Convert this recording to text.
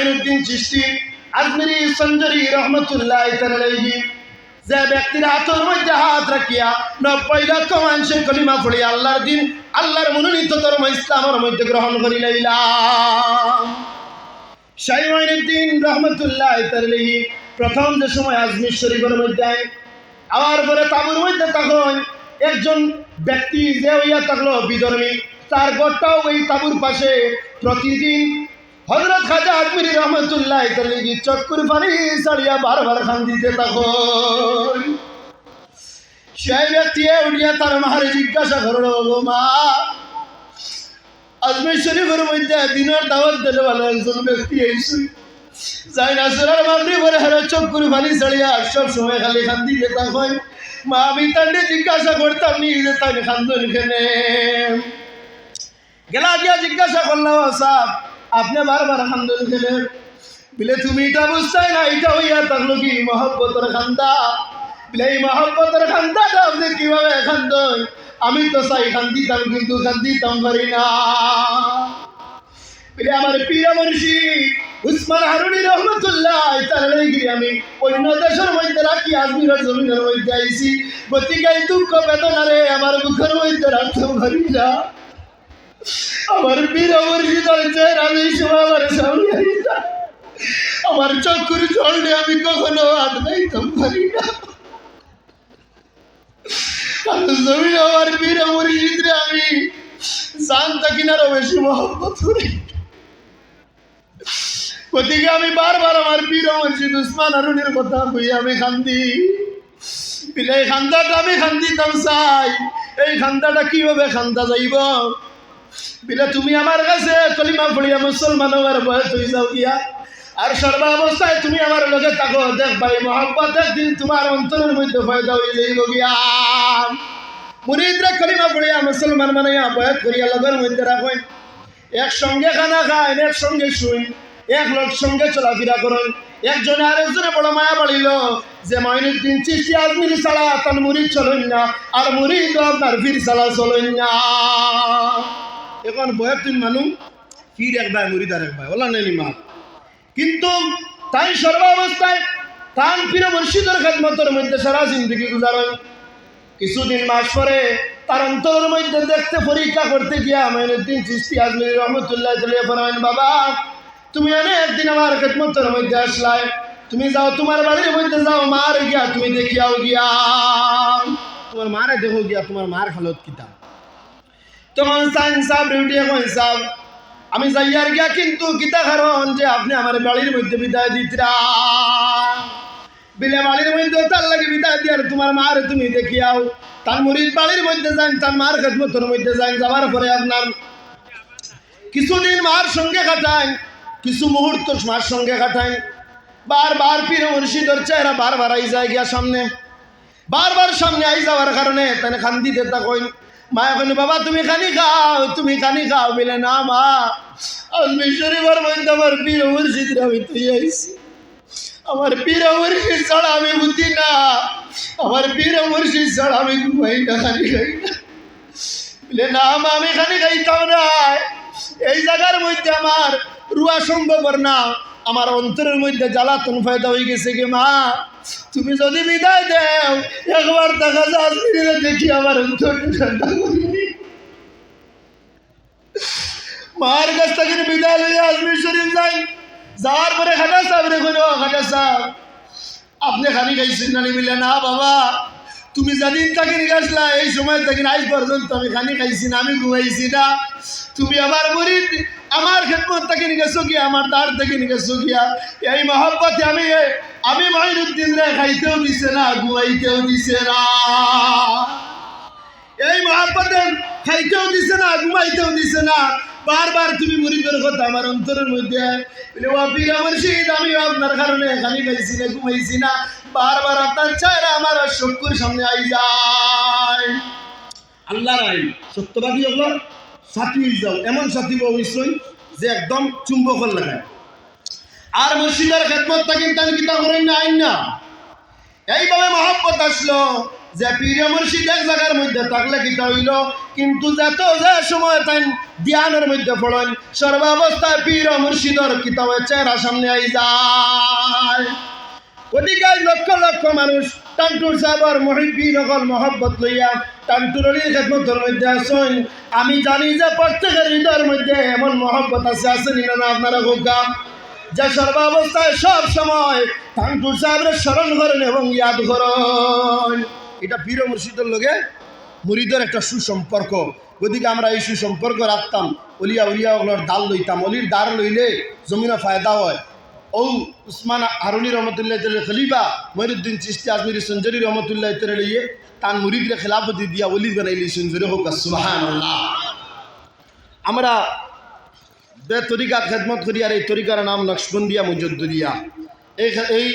মাইনুদ্দিন চিশতি আজমিরি সঞ্জরি রহমতুল্লাহ আলাইহি যে ব্যক্তির হাতের মধ্যে হাত রাখিয়া 90 লক্ষ মানুষের কলিমা পড়িয়া আল্লাহর দিন আল্লাহর মনোনীত ধর্ম ইসলামের মধ্যে গ্রহণ করি লাইলাম। শাইখ মাইনুদ্দিন রহমতুল্লাহ আলাইহি প্রথম যে সময় আজমির শরীফের মধ্যে আবার পরে তাবুর মধ্যে তখন একজন ব্যক্তি যে হইয়া থাকলো বিধর্মী, তার ঘরটাও ওই তাবুর পাশে। প্রতিদিন হযরত খাজা আজমিরি রহমতুল্লাহ আলাইহি চক্কর পানি ছাড়িয়া বারবার খান দিতে তখন সেই ব্যক্তি উঠিয়া তার মারে জিজ্ঞাসা করলো, মা আজমির শরীফের মধ্যে দিনের দাওয়াত দিলে ভালো একজন ব্যক্তি এসে যাই না সোনার মাগরি পরে হেরে চক্কর পানি ছাড়িয়া সব সময় খালি খান দিতে তখন মা আমি তান্ডে জিজ্ঞাসা করতাম নি যে তাই খান্দন খেনে গেলা গিয়া জিজ্ঞাসা করলাম, সাহেব আপনি বারবার খান্দন খেলে বলে তুমি এটা বুঝতে না, এটা হইয়া থাকলো কি মহব্বতের খান্দা। বলে এই মহব্বতের খান্দাটা আপনি কিভাবে খান্দন? আমি তো চাই খান দিতাম কিন্তু খান দিতাম পারি না। বলে আমার প্রিয় মুর্শিদ উসমান হারুনি রহমতুল্লাহ আলাইহি আমি অন্য দেশের মধ্যে রাখি আজমিরের জমিনের মধ্যে আইছি, গতিকে এই দুঃখ বেদনারে আমার মুখের মধ্যে রাখতে পারি না। আমার প্রিয় মুর্শিদের চেহারা আমি সবার সামনে আমার চক্ষুর জলে আমি কখনো হাত নাইতাম পারি না। জমিন আমার প্রিয় মুর্শিদরে আমি জান তাকিনারও বেশি মহব্বত করি, গতিকে আমি বারবার আমার প্রিয় মুর্শিদ উসমান হারুনির কথা কই আমি খান্দি। বিলে এই খান্দাটা আমি খান্দিতাম চাই, এই খান্দাটা কিভাবে খান্দা যাইব? বিলে তুমি আমার কাছে কলিমা পড়িয়া মুসলমান হওয়ার বয়স হয়ে যাও গিয়া, আর সর্বাবস্থায় তুমি আমার লগে থাকো, দেখবা এই মহব্বত একদিন তোমার অন্তরের মধ্যে ফয়দা হয়ে যাইব গিয়া। মুরিদরা কলিমা পড়িয়া মুসলমান বানাইয়া বয়াত করিয়া লগের মধ্যে রাখেন, একসঙ্গে খানা খায়, একসঙ্গে শুই, এক লোক সঙ্গে চলাফেরা করেন। একজনে আরেকজনে বড় মায়া বাড়িল যে মাইনুদ্দিন চিশতি আজমিরি ছাড়া তার মুরিদ চলেন না, আর মুরিদ আপনার ফির ছাড়া চলেন না। এখন বয়াতিন মানুষ ফির এক ভাই মুরিদ আর এক ভাই ওলা নেই মা, কিন্তু তাই সর্বাবস্থায় তান প্রিয় মুর্শিদের খেদমতের মধ্যে সারা জিন্দগি গুজারেন। কিছুদিন মাস পরে তার অন্তরের মধ্যে দেখতে পরীক্ষা করতে গিয়া মাইনুদ্দিন চিশতি আজমিরি রহমতুল্লাহ আলাইহি ফরমায়েন, বাবা তুমি একদিন আমার খেদমতের মধ্যে আসলাই, তুমি যাও তোমার বাড়ির মধ্যে যাও, মার গিয়া তুমি দেখিয়াও গিয়া, তোমার মারে দেখো গিয়া তোমার মার হালত কিতা। তখন সাইন সাহেব রেউটিয়া কইন সাহেব আমি যাইয়ার গিয়া, কিন্তু কিতা কারণ যে আপনি আমার বাড়ির মধ্যে বিদায় দিতরা, বিলে বাড়ির মধ্যে তার লাগে বিদায় দিয়ার তোমার মার তুমি দেখিয়াও। তার মুরিদ বাড়ির মধ্যে যান, তার মার খেদমতের মধ্যে যান, যাওয়ার পরে আপনার কিছুদিন মার সঙ্গে কাটান, কিছু মুহূর্ত মার সঙ্গে কাটান। বারবার পীর মুর্শিদের চেহারা বারবার আই যায় গিয়া সামনে, বারবার সামনে আই যাওয়ার কারণে তাই খান্দি দেতা কইন, মা এখন বাবা তুমি খানি খাও, তুমি খানি খাও। বলে না মা, আজমির শরীফের মধ্যে আমার পীর মুর্শিদরা আমি তুই আইছি, আমার পীর মুর্শিদ ছাড়া আমি বুঝি না, আমার পীর মুর্শিদ ছাড়া আমি ঘুমাই না, খানি খাই না। বলে না মা আমি খানি খাইতাম না, এই জায়গার মধ্যে আমার রুয়া সম্ভব না, আমার অন্তরের মধ্যে জ্বালাতন ফায়দা হয়ে গেছে গে মা, তুমি যদি বিদায় দেও একবার দেখা যায় দেখি আমার অন্তর ঠান্ডা করিনি। মার কাছ থেকে বিদায় লইয়া আজমির শরীফ যাই, যাওয়ার পরে খাজা সাহেব রে কইল, খাজা সাহেব আপনি খানি খাইছেন না? বলে না বাবা, তুমি যেদিন তাকে নিয়ে আসলা এই সময় থেকে আজ পর্যন্ত আমি খানি খাইছি না, আমি ঘুমাইছি না। তুমি আমার মুরিদ, আমার খেদমত থেকে নিয়ে গেছো গিয়া, আমার দাঁড় থেকে নিয়ে গেছো গিয়া, এই মহব্বতে আমি মাইনুদ্দিন রে খাইতেও দিছে না, ঘুমাইতেও দিছে না, এই মহব্বতে খাইতেও দিছে না, ঘুমাইতেও দিছে না। বারবার তুমি মুরিদের কথা আমার অন্তরের মধ্যে আমি আপনার কারণে খানি খাইছি না, ঘুমাইছি না, বারবার আপনার চেহারা আমার চক্ষুর সামনে আই যায়। আল্লাহর আইন সত্যবাদী ওগুলোর সাথী হয়ে যাও, এমন সাথী অবশ্যই যে একদম চুম্বকল লাগায়। আর মুর্শিদের খেদমতটা কিন্তু আমি কিতা করেন না, আইন না। এইভাবে মহব্বত আসলো, যে পীর মুর্শিদ এক জায়গার মধ্যে থাকলে কিতা হইল, কিন্তু যত যে সময় তাই ধ্যানের মধ্যে পড়েন সর্বাবস্থায় পীর মুর্শিদর কিতা হয় চেহারা সামনে আই যায়। ওদিকে লক্ষ লক্ষ মানুষ টান্টুর সাহেবর মহিবিন অকল মহব্বত লইয়া টান্টুর খেদমতের মধ্যে আসেন। আমি জানি যে প্রত্যেকের হৃদয়ের মধ্যে এমন মহব্বত আছে না আপনারা গোগা, যে সর্বাবস্থায় সব সময় টান্টুর সাহেবের স্মরণ করেন এবং ইয়াদ করেন। এটা পীর মুর্শিদের লগে মুরিদের একটা সুসম্পর্ক। ওদিকে আমরা এই সুসম্পর্ক রাখতাম, অলিয়া উলিয়াগুলোর দাল লইতাম। অলির দ্বার লইলে জমিনে ফায়দা হয়। ও উসমান হারুনি রহমতুল্লাহ খলিফা মহিউদ্দিন চিশতি আজমিরি সঞ্জরি রহমতুল্লাহ লইয়ে তার মুরিদরে খেলাফতি দিয়া অলি বানাইলি সঞ্জরি হোক সুবহানাল্লাহ। আমরা বে তরিকার খেদমত করি, আর এই তরিকার নাম নকশবন্দিয়া মুজদ্দিয়া। এই